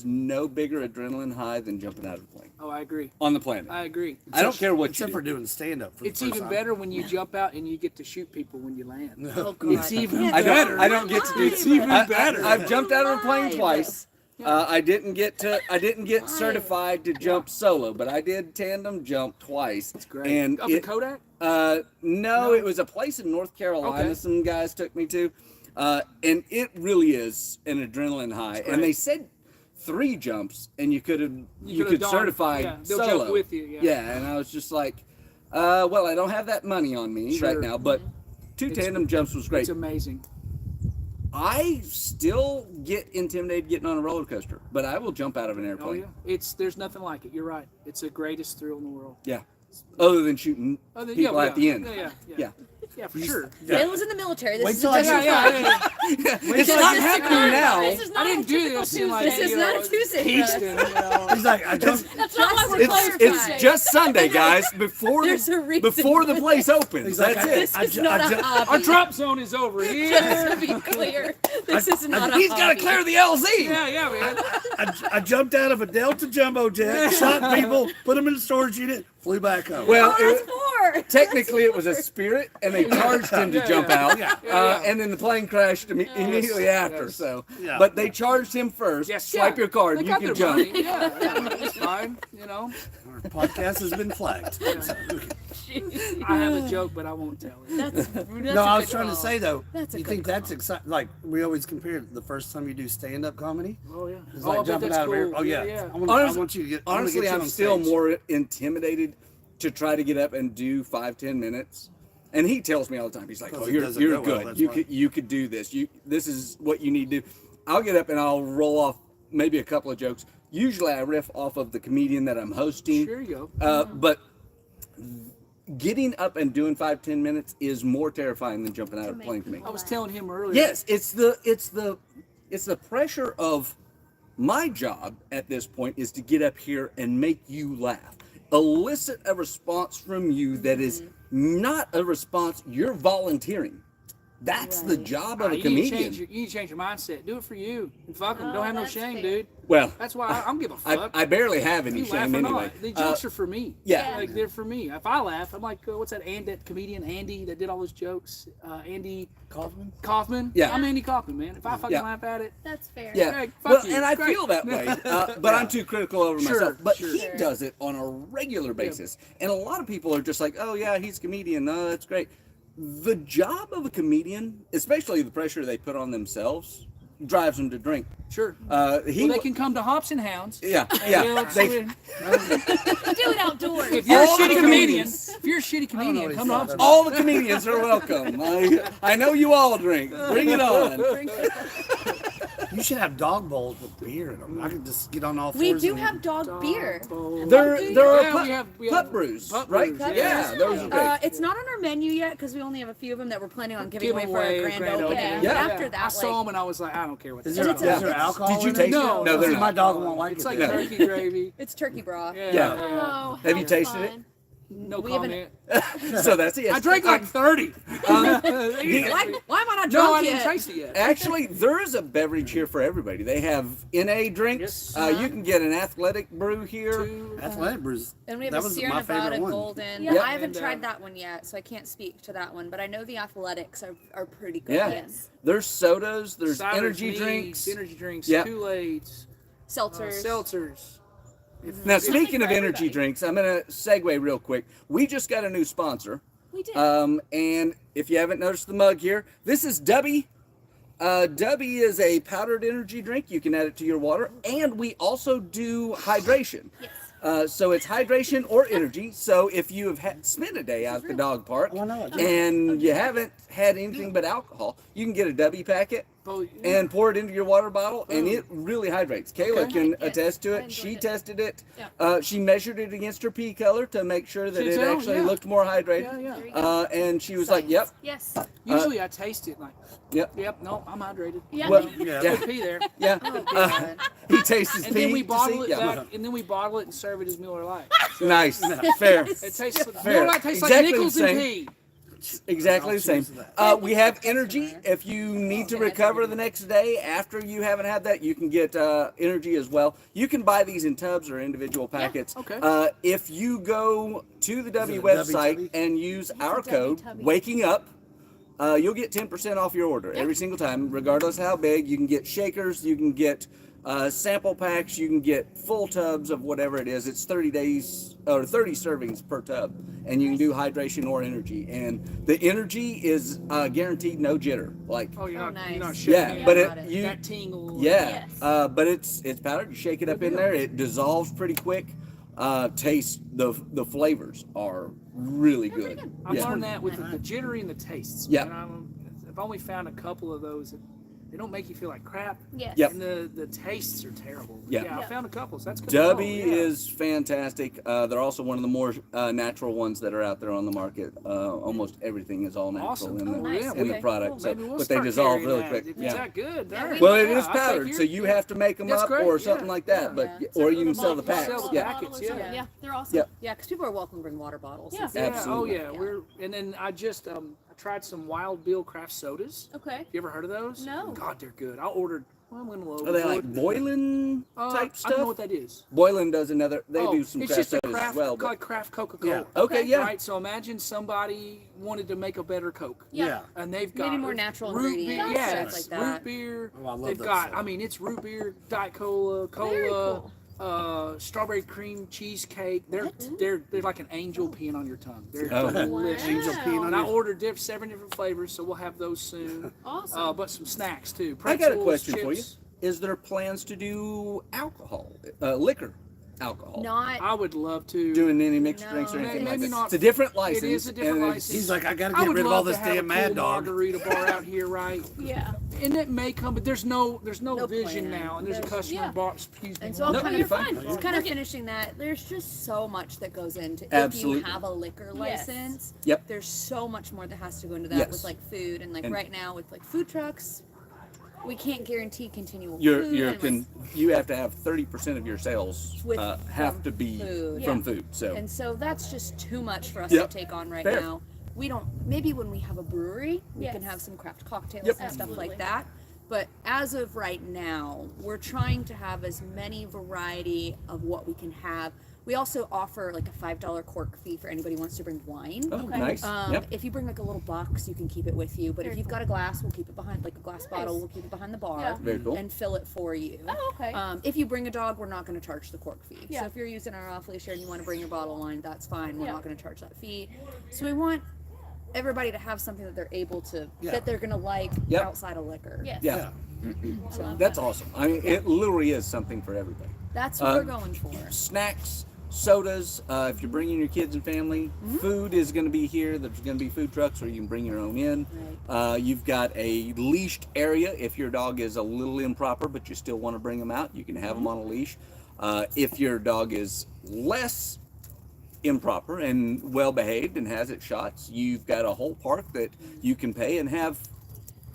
no bigger adrenaline high than jumping out of a plane Oh, I agree. on the planet. I agree. I don't care what you Except do. for doing stand up. It's even better when you jump out and you get to shoot people when you land. Oh, God. It's even I better. don't get to do. It's even better. I've jumped out of a plane Alive. twice. I didn't get certified to jump solo, but I did tandem jump twice. That's Great. And Up in it, Kodak? no, it was a place in North Carolina. Okay. Some guys took me to, and it really is an adrenaline high. And they said 3 jumps, and you could could've done- certify yeah, they'll solo jump with you, yeah. and I was just like, well, I don't have that money on me right Sure. now, but 2 tandem jumps was great. It's amazing. I still get intimidated getting on a roller coaster, but I will jump out of an Oh airplane. yeah, there's nothing like it. You're right. It's the greatest thrill in the world. Yeah. Other than shooting Other- people yeah, at the end. Yeah. Yeah. Yeah, for sure. Caleb was in the military. This Wait is till a I different Yeah, vibe. yeah. It's not happening now. This is not I a didn't do typical this in like This is you not know, a Tuesday for us. Kingston, you know. He's like, I jumped. That's not why we're It's clarifying. just Sunday, guys. Before There's a reason before the for place this. opens. He's like, That's I- it. This is not a Our hobby. drop zone is over here. Just to be clear, this is not a He's got to hobby. clear the LZ. Yeah, man. I jumped out of a Delta jumbo jet, shot people, put them in the storage unit, flew back home. Well, Oh, that's four. technically it was a Spirit, and they charged him to jump out, and then the plane crashed immediately after. Yes. So, Yeah. but they charged him first. Yes, Swipe your card, They you got can their jump. money. Yeah, it's fine. You know, Our podcast has been flagged. I have a joke, but I won't tell it. That's No, I was trying to say though, That's a you good think that's exciting? Like we always compare it the first time you do stand-up comedy. Oh yeah. It's Oh, I like bet jumping that's out of air. cool. Oh yeah. Yeah. I want you to get. I wanna Honestly, get you I'm on still stage. more intimidated to try to get up and do 5-10 minutes. And he tells me all the time, he's like, Because "Oh, it you're doesn't go well, good. that's You why." could do this. This is what you need to do." I'll get up and I'll roll off maybe a couple of jokes. Usually, I riff off of the comedian that I'm hosting. Sure you go. But getting up and doing 5-10 minutes is more terrifying than jumping out of a plane for me. I was telling him earlier. Yes, it's the pressure of my job at this point is to get up here and make you laugh, elicit a response from you that is not a response you're volunteering. That's the job of a You need comedian. to change your mindset. Do it for you. And fuck them. Oh, Don't have no that's shame, fair. dude. Well, That's why I don't give a fuck. I barely have any you shame laugh or anyway. not. The jokes are for me. yeah. Like they're for me. If I laugh, I'm like, what's that? That comedian Andy that did all those jokes. Andy Kaufman. Yeah. I'm Andy Kaufman, man. If I fucking Yeah. laugh at it, That's fair. Yeah, Hey, fuck well, you. and I Great. feel that way, but I'm too critical over Sure, myself. But sure. he does it on a regular basis, and a lot of people are just like, "Oh yeah, he's a comedian. No, that's great." The job of a comedian, especially the pressure they put on themselves, drives them to drink. sure. He They can come to Hops and Hounds. yeah, And yeah. they'll They, swim. Do it outdoors. If you're a all the shitty comedian, comedians- if you're a shitty know comedian, what come to he's Hops and talking all the comedians are welcome. I know you all drink. Bring it on. You should have dog bowls with beer in them. I could just get on all fours. We do and- have dog beer. There are Yeah, we have pup brews, pup right? brews, Yeah, those are great. It's not on our menu yet because we only have a few of them that we're planning on giving Give away them for away a at grand grand opening. opening. Yeah. But after that, I saw like, them and I was like, I don't care what. Is they there, say. is there alcohol? Did you in taste it? No, No, they're See, not. my dog won't like It's it. like then. turkey gravy. it's turkey broth. Yeah. Oh, Have you how tasted it? fun. No We haven't- comment. So that's it. I drank like 30. Why am I not drunk No, I yet? didn't taste it yet. Actually, there is a beverage here for everybody. They have NA drinks. Yes. You can get an athletic brew here. Athletic brews. And we have That a was Sierra my favorite Nevada one. Golden. Yeah. I haven't And, tried that one yet, so I can't speak to that one. But I know the athletics are pretty good. Yeah. Yes. There's sodas. There's Ciders, energy meads, drinks. energy drinks, Yep. Kool-Aids, Seltzers. seltzers. Now, speaking of for energy everybody. drinks, I'm going to segue real quick. We just got a new sponsor. We did. And if you haven't noticed the mug here, this is Dubby. Dubby is a powdered energy drink. You can add it to your water. And we also do hydration. Yes. So it's hydration or energy. So if you have spent a day out at the dog park Oh, I know it. and you haven't had anything but alcohol, you can get a Dubby packet Oh, and pour it into your water bottle, and it really hydrates. Kayla Okay. can Yes, attest to I it. enjoyed She it. tested it. Yeah. She measured it against her pee color to make sure that She it tell, actually yeah. looked more hydrated. Yeah, yeah. There you go. And she was like, "Yep, Yes. Usually I taste it like, yep, yep, no, I'm hydrated. Yeah. Well, Yeah. yeah, Good pee there. yeah." God. He tastes his And pee. then we to bottle see- it yeah. back, and then we bottle it and serve it as Miller Lite. Nice, fair, It tastes, Fair. Miller Lite tastes Exactly like the nickels and same. pee. exactly the same. choose that. We have energy. If you need to recover the next day after you haven't had that, you can get energy as well. You can buy these in tubs or individual packets. okay. If you go to the W it a website WW? and use our code WW. Waking Up, you'll get 10% off your order every single time, regardless of how big. You can get shakers, you can get sample packs, you can get full tubs of whatever it is. It's 30 days or 30 servings per tub, and you can do hydration or energy. And the energy is guaranteed no jitter. Like, Oh, you're Oh, not, you're not nice. shaking yeah, it. but got it it. you That tingle. yeah, Yes. but it's powdered. You shake it up in there. It dissolves pretty quick. Taste the flavors are really good. I've Yeah. learned that with the jittery and the tastes. Yeah. And I've only found a couple of those They don't make you feel like crap. Yes. Yep. And the tastes are terrible. Yeah. I found a couple. So that's good. Dubby Yeah. is fantastic. They're also one of the more natural ones that are out there on the market. Almost everything is all natural Awesome. in, Oh, the, nice. yeah, in the Okay. product. Well, So, maybe we'll but they start dissolve carrying really that. quick. If it's Yeah. that good, Yeah, darn. Well, it Yeah, is I'll take powdered, your- so you have to make them That's up great, or something yeah, like that. yeah. But or you can sell the bottle, packs. sell the Yeah. packets, yeah. Yeah, they're awesome. Yep. Yeah, because people are welcome to bring water bottles. Yeah. Yeah, Absolutely. Oh yeah. And then I just I tried some Wild Bill craft sodas. Okay. You ever heard of those? No. God, they're good. I ordered. Well, I'm going to Are they like boiling type I don't know stuff? what that is. Boiling does another. They do some it's craft just a sodas craft, as well. But, like craft Coca-Cola. Yeah. okay, yeah. Right. So imagine somebody wanted to make a better Coke. Yeah. And they've got Maybe more natural root ingredients, beer, stuff yes, like that. root beer. Oh, I love they've that got. stuff. I mean, it's root beer, Diet Cola, Very cola, cool. strawberry cream cheesecake. They're like an angel peeing on your tongue. They're Oh. delicious. Angel peeing on And I your- ordered 7 different flavors, so we'll have those soon. Awesome. But some snacks too. I got a Pretzels, question for you. chips. Is there plans to do alcohol, liquor, alcohol? Not I would love to. Doing any mixed No. drinks or anything Maybe like that. not. It's a different license. It is a different and it's- license. He's like, I gotta I get would rid of all love this to have damn a Mad cool Dog. margarita bar out here, right? Yeah. And it may come, but there's no No vision plan. now, and there's a There's- customer yeah. box. Excuse me. And so I'm No, kind you're of fine. kind of finishing that. There's just so much that goes into if Absolutely. you have a liquor Yes. license. Yep. There's so much more that has to go into that Yes. with like food and like And- right now with like food trucks, we can't guarantee continual You're, food. you're and, can, like, you have to have 30% of your sales With- have from to be food. from Yeah. food. So and so that's just too much for us Yep. to take on right Fair. now. We don't. Maybe when we have a brewery, we Yes. can have some craft cocktails Yep. and stuff Absolutely. like that. But as of right now, we're trying to have as many variety of what we can have. We also offer like a $5 cork fee for anybody who wants to bring wine. oh, nice. Yep. If you bring like a little box, you can keep it with you. But if Very you've cool. got a glass, we'll keep it behind, like a glass bottle, Nice. we'll keep it behind the bar Yeah. Very cool. and fill it for you. Oh, okay. If you bring a dog, we're not going to charge the cork fee. Yeah. So if you're using our off leash and you want to bring your bottle of wine, that's fine. We're Yeah. not going to charge that fee. So we want everybody to have something that they're able to Yeah. that they're going to like Yep. outside of liquor. Yes. Yeah, I love that's that. awesome. I mean, it literally is something for everybody. That's what we're going for. Snacks, sodas. If you're bringing your kids and family, food is going to be here. There's going to be food trucks, or you can bring your own in. You've got a leashed area. If your dog is a little improper, but you still want to bring them out, you can have them on a leash. If your dog is less improper and well behaved and has its shots, you've got a whole park that you can pay and have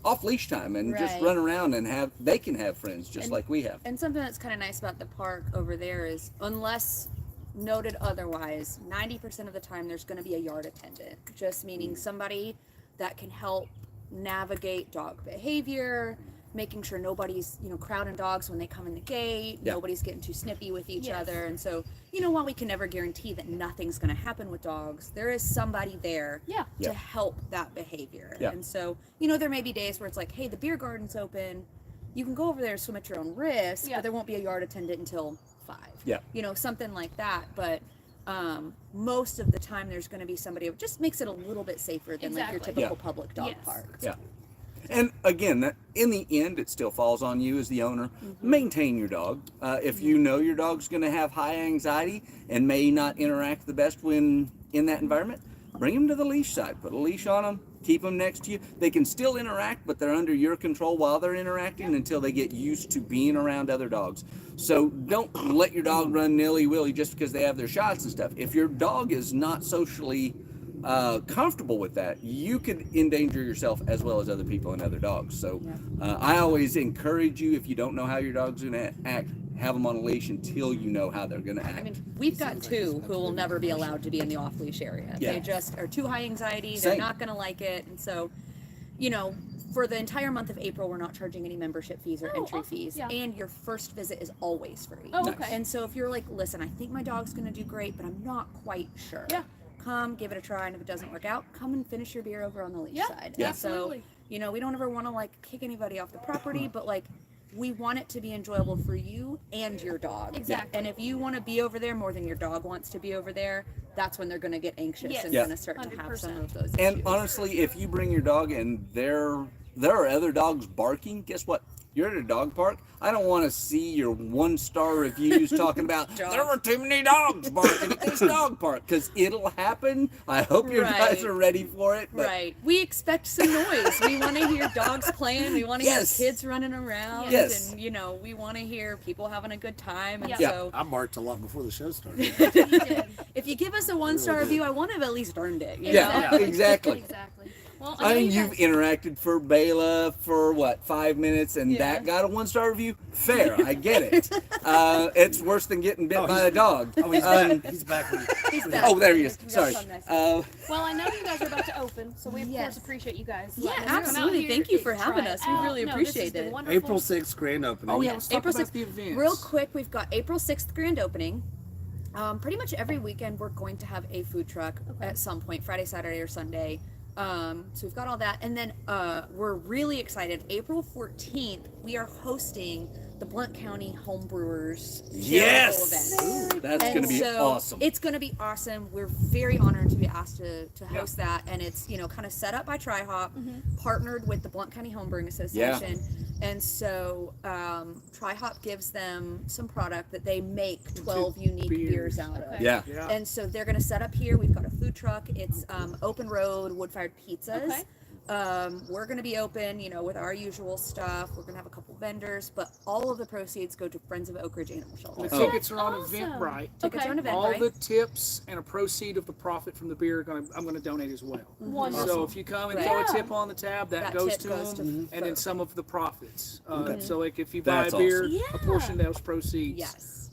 off leash time and just Right. run around and they can have friends just And- like we have. And something that's kind of nice about the park over there is, unless noted otherwise, 90% of the time there's going to be a yard attendant, just meaning somebody that can help navigate dog behavior, making sure nobody's, crowding dogs when they come in the gate, Yeah. nobody's getting too snippy with each Yes. other. And so, while we can never guarantee that nothing's going to happen with dogs, there is somebody there Yeah. Yeah. to help that behavior. Yeah. And so, there may be days where it's like, hey, the beer garden's open. You can go over there and swim at your own risk, Yeah. but there won't be a yard attendant until 5. Yeah. Something like that. But most of the time, there's going to be somebody who just makes it a little bit safer than like your Exactly. typical public dog Yes. park. Yeah. And again, in the end, it still falls on you as the owner. Maintain your dog. If you know your dog's going to have high anxiety and may not interact the best when in that environment, bring them to the leash side. Put a leash on them. Keep them next to you. They can still interact, but they're under your control while they're interacting until they get used to being around other dogs. So don't let your dog run nilly-willy just because they have their shots and stuff. If your dog is not socially comfortable with that, you could endanger yourself as well as other people and other dogs. So I always encourage you, if you don't know how your dog's going to act, have them on a leash until you know how they're going to act. I mean, we've got 2 who will never be allowed to be in the off-leash area. Yeah. They just are too high anxiety. They're Same. not going to like it. And so, for the entire month of April, we're not charging any membership fees or Oh, entry awesome. fees. Yeah. And your first visit is always free. Oh, Nice. okay. And so if you're like, listen, I think my dog's going to do great, but I'm not quite sure. Yeah. Come, give it a try, and if it doesn't work out, come and finish your beer over on the leash Yeah, side. Yeah. And so, absolutely. we don't ever want to like kick anybody off the property, but like we want it to be enjoyable for you and your dog. Exactly. And if you want to be over there more than your dog wants to be over there, that's when they're going to get anxious Yes. and Yeah. going to start to have some 100%. of those And issues. honestly, if you bring your dog and there are other dogs barking, guess what? you're at a dog park, I don't want to see your 1-star reviews talking about there were too many dogs barking at this dog park, because it'll happen. I hope you guys Right. are ready for it. But Right. We expect some noise. We want to hear dogs playing. We want to Yes. hear kids running around. Yes. And, we want to hear people having a good time. And Yeah. so I barked a lot before the show started. You did. if you give us a 1-star Really good. review, I want to have at least earned it. you Yeah, know? exactly. Exactly. Well, I know mean, you you've guys- interacted for Bela for 5 minutes, and Yeah. that got a 1-star review. Fair, I get it. It's worse than getting bit Oh, by he's- a dog. Oh, he's back. He's back. He's back. Oh, there he is. We got Sorry. some nice- Well, I know you guys are about to open, so we of Yes. course appreciate you guys. Yeah, letting us come out absolutely. here Thank you for and having try us. it We out. really No, appreciate this has been it. wonderful. April 6th grand opening. Oh yeah, Yes, let's talk April about 6th. the events. Real quick, we've got April 6th grand opening. Pretty much every weekend we're going to have a food truck at some point, Friday, Saturday, or Sunday. So we've got all that. And then we're really excited. April 14th, we are hosting the Blount County Homebrewers Yes! event. That's And going to be so awesome. It's going to be awesome. We're very honored to be asked to host that, and it's kind of set up by TriHop, partnered with the Blount County Homebrewing Association, and so TriHop gives them some product that they make 12 unique beers out of. Yeah. Yeah. And so they're going to set up here. We've got a food truck. It's open road, wood-fired pizzas. Okay. We're going to be open, with our usual stuff. We're going to have a couple vendors, but all of the proceeds go to Friends of Oak Ridge Animal Shelter. The Oh. tickets are on Awesome. Eventbrite. Tickets are on Okay. Eventbrite. All the tips and a proceed of the profit from the beer I'm gonna donate as well. Wonderful. So if you come and Right. throw a Yeah. tip on the tab, that That goes tip to goes to them, and then both. some of the profits. So like if you buy That's a beer, awesome. a portion of those proceeds. Yes.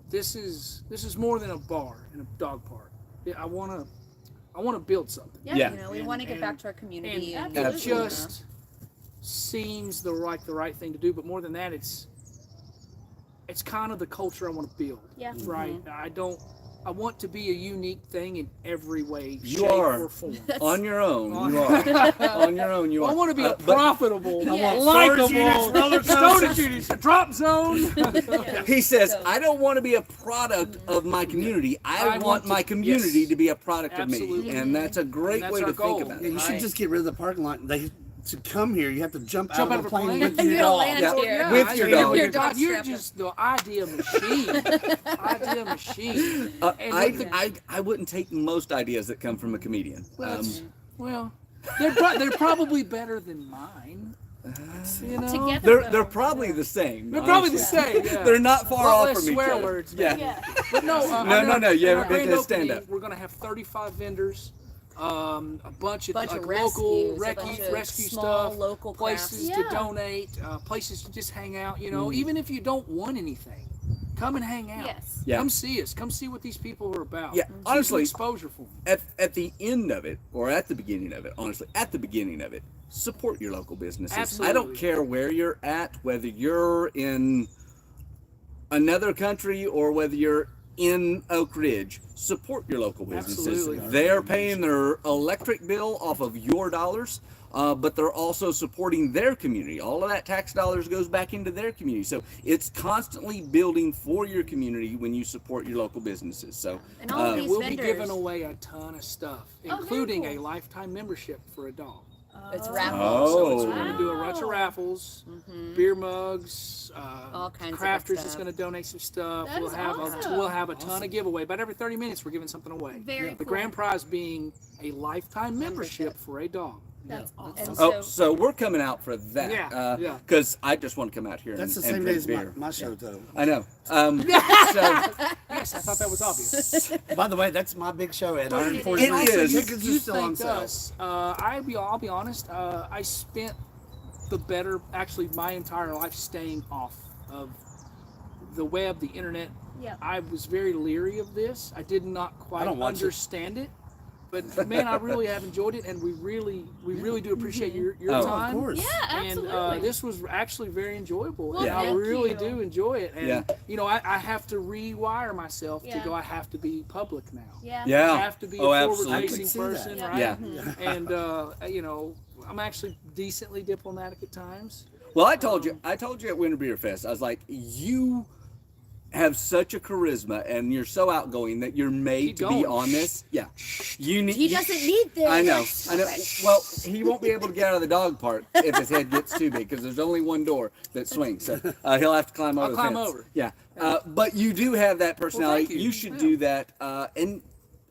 This is more than a bar and a dog park. I wanna build something. Yeah. We want to get And- back to our community. And And, it Absolutely. just seems the right thing to do. But more than that, it's kind of the culture I want to build. Yeah. Right. I want to be a unique thing in every way, You shape, are. or form. On your own, you are. On your own, you are. I want to be a But profitable, Yes. likable, storage drop zone. he says, So- I don't want to be a product of my community. I want my community yes. to be a product of me. Absolutely. And that's a great That's way our to goal. think about Yeah, it. you should Right. just get rid of the parking lot. To come here, you have to jump Jump out of the plane with You're your gonna dog. land Yeah. here. With your dog. Your dog You're strapped just the idea machine. idea machine. And with the- I wouldn't take most ideas that come from a comedian. well, they're probably better than mine. Together. They're though. probably the same. They're probably the honestly. same. Yeah. They're not far A lot off less from each swear other. words, Yeah. Yeah. But no, No, you haven't been our grand to the stand-up. opening, we're gonna have 35 vendors, a bunch of Bunch like of local rescues, a bunch of rescue small stuff, local places crafts. to Yeah. donate, places to just hang out. Mm. Even if you don't want anything, come and hang out. Yes. Yeah. Come see us. Come see what these people are about. Yeah, See some honestly- exposure for them. At the end of it, or at the beginning of it, honestly, at the beginning of it, support your local businesses. I don't Absolutely. care where you're at, whether you're in another country or whether you're in Oak Ridge. Support your local businesses. Absolutely. They're paying their electric bill off of your dollars, but they're also supporting their community. All of that tax dollars goes back into their community. So it's constantly building for your community when you support your local businesses. So And all of And these we'll vendors. be giving away a ton of stuff, very including cool. a lifetime membership for a dog. It's Oh. raffles. So we're going to do a bunch of Wow. raffles, beer mugs, All kinds of crafters good that's stuff. going to donate some stuff. That We'll is have awesome. we'll have a ton of giveaway. About every 30 minutes, we're giving something away. Very The cool. grand prize being a lifetime membership for a dog. That's awesome. And Oh, so, so we're coming out for that. Yeah, yeah. Because I just want to come out here That's the and same day drink as beer. my show, though. I know. Yes, I thought that was obvious. By the way, that's my big show at But Iron it- Force. it Also, is. tickets are You still on thanked sale. us. I'll be honest. I spent my entire life staying off of the web, the internet. Yeah. I was very leery of this. I did not quite don't watch it. understand it. But man, I really have enjoyed it, and we really do appreciate your Oh, of time. Of course. Yeah, And absolutely. this was actually very enjoyable. Well, and I thank really you. do enjoy it. And Yeah. I have to rewire myself Yeah. to go. I have to be public now. Yeah. Yeah. I have to be Oh, a absolutely. forward-facing I can see person, that. right? Yeah. And I'm actually decently diplomatic at times. Well, I told you at Winter Beer Fest, I was like, you have such a charisma and you're so outgoing that you're made Keep to be going. on this. Yeah. You need. He doesn't need this. I know. Well, he won't be able to get out of the dog park if his head gets too big because there's only one door that swings. So he'll have to climb over. I'll the climb fence. over. Yeah. But you do have that personality. thank you. should do that. And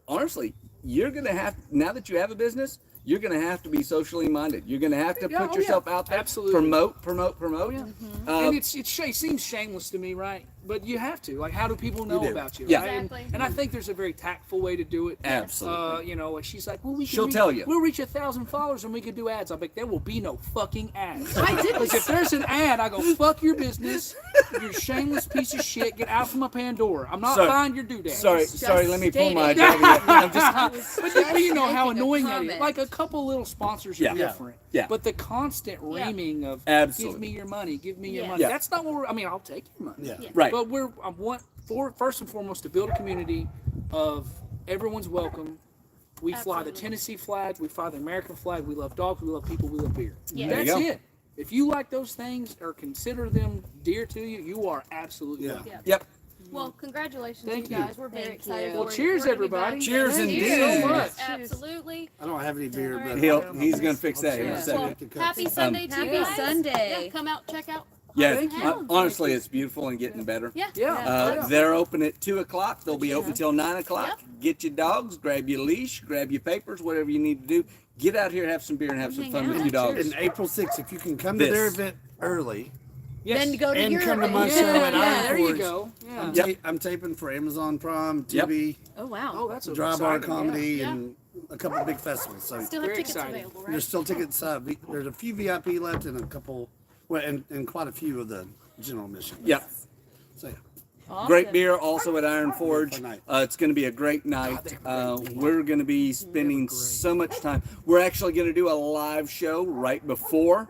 honestly, you're gonna have now that you have a business. You're going to have to be socially minded. You're going to have to Yeah, put oh, yourself yeah. out there. Absolutely. Promote. And it seems shameless to me, right? But you have to. Like, how do people know do. about you? Yeah. Right? Exactly. And I think there's a very tactful way to do it. Absolutely. You know, and she's like, well, She'll tell you. We'll reach 1,000 followers and we can do ads. I'm like, there will be no fucking ads. I did. Because if there's an ad, I go, fuck your business. You're a shameless piece of shit. Get out from my Pandora. I'm not Sorry. buying your doodad. Sorry. Let me pull my. stating. I'm just. But you know how making a annoying that is. comment. Like a couple little sponsors are Yeah. different. Yeah. But the constant reaming of Absolutely. give me your money, give me your Yeah. money. Yeah. That's not what we're. I mean, I'll take your money. Yeah. Right. But I want first and foremost to build a community of everyone's welcome. We fly the Absolutely. Tennessee flag. We fly the American flag. We love dogs. We love people. We love beer. Yeah. There you That's go. it. If you like those things or consider them dear to you, you are absolutely Yeah. welcome. Yeah. Yep. Well, congratulations, Thank you you. guys. We're very Thank excited. you. Well, We're- cheers, we're gonna be everybody. back. Cheers Thank you indeed. so much. Absolutely. I don't have any beer, but He's gonna fix that in a I'll second. take the cup. Happy Sunday to you Happy guys. Sunday. Yeah, come out, check out. Yeah. Thank you. Honestly, it's beautiful and getting better. Yeah. Yeah. They're open at 2 o'clock. They'll be open till 9 o'clock. Get your dogs, grab your leash, grab your papers, whatever you need to do. Get out here, have some beer, and have some Hang fun out. with your dogs. And April 6th, if you can come to their This. event early, Yes. Then go to And your come to event. my Yeah, show at yeah, Iron there you Forge. go. Yeah. Yep. I'm taping for Amazon Prime, Yep. TV, Oh wow. Oh, that's a Dry Bar exciting, Comedy, Yeah. and a couple big festivals. So Still have Very tickets exciting. available, right? there's still tickets. There's a few VIP left and a couple, well, and quite a few of the general admission. Yep. So yeah. Great beer also at Iron Forge. Fun night. It's going to be a great night. We're going to be spending so much time. We're actually going to do a live show right before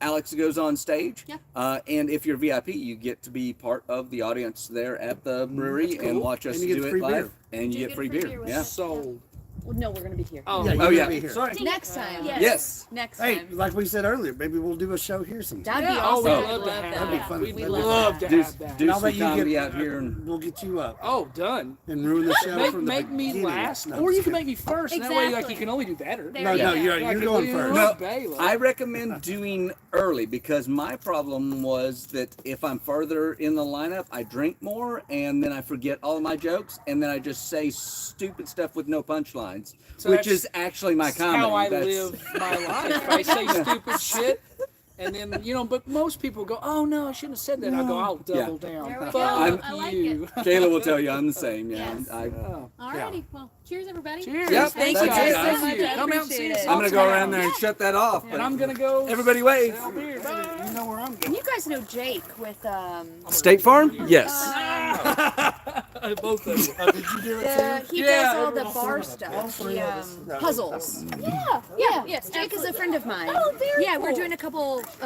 Alex goes on stage. Yeah. And if you're VIP, you get to be part of the audience there at the brewery and watch us And you get do it free live. beer. And you get free beer. with Yeah. it. Sold. Well, no, we're gonna be here. Oh, Yeah, Oh, you're yeah. gonna be here. Sorry. Next time. Yes. Yes. Next Hey, time. like we said earlier, maybe we'll do a show here sometime. That'd be Oh, awesome. we'd I'd love to love have that. That'd be that. fun. We'd We'd love to Do, have that. do And I'll some let you comedy get, out here. And, we'll get you up Oh, done. and ruin the show Make, from the make me beginning. last, No, or I'm you just can kidding. make me first. And that way, like, Exactly. you can only do better. There No, you no, go. you're going first. No, Baylor. I recommend doing early because my problem was that if I'm further in the lineup, I drink more and then I forget all of my jokes and then I just say stupid stuff with no punchlines, So which that's- is actually my comedy. how I That's- live my life. I say stupid shit, and then but most people go, "Oh no, I shouldn't have said that." I go, "I'll double down." There we Fuck go. I'm- I like you. it. Kayla will tell you I'm the same. Yeah, Yes. Oh. Alrighty. Well, cheers, everybody. Cheers. Yep, Thank that's you guys it. so Thank much. you. I Come out and see appreciate us. it. I'm gonna go around there and shut that off. And But I'm gonna go. everybody wave. sell beer. Bye. You know where I'm going. You guys know Jake with State Farm? Yes. Both of you. Did you do it too? he Yeah. does all the bar stuff. He, puzzles. Yeah. Yes, Jake is a friend of mine. Oh, very Yeah, we're cool. doing a couple of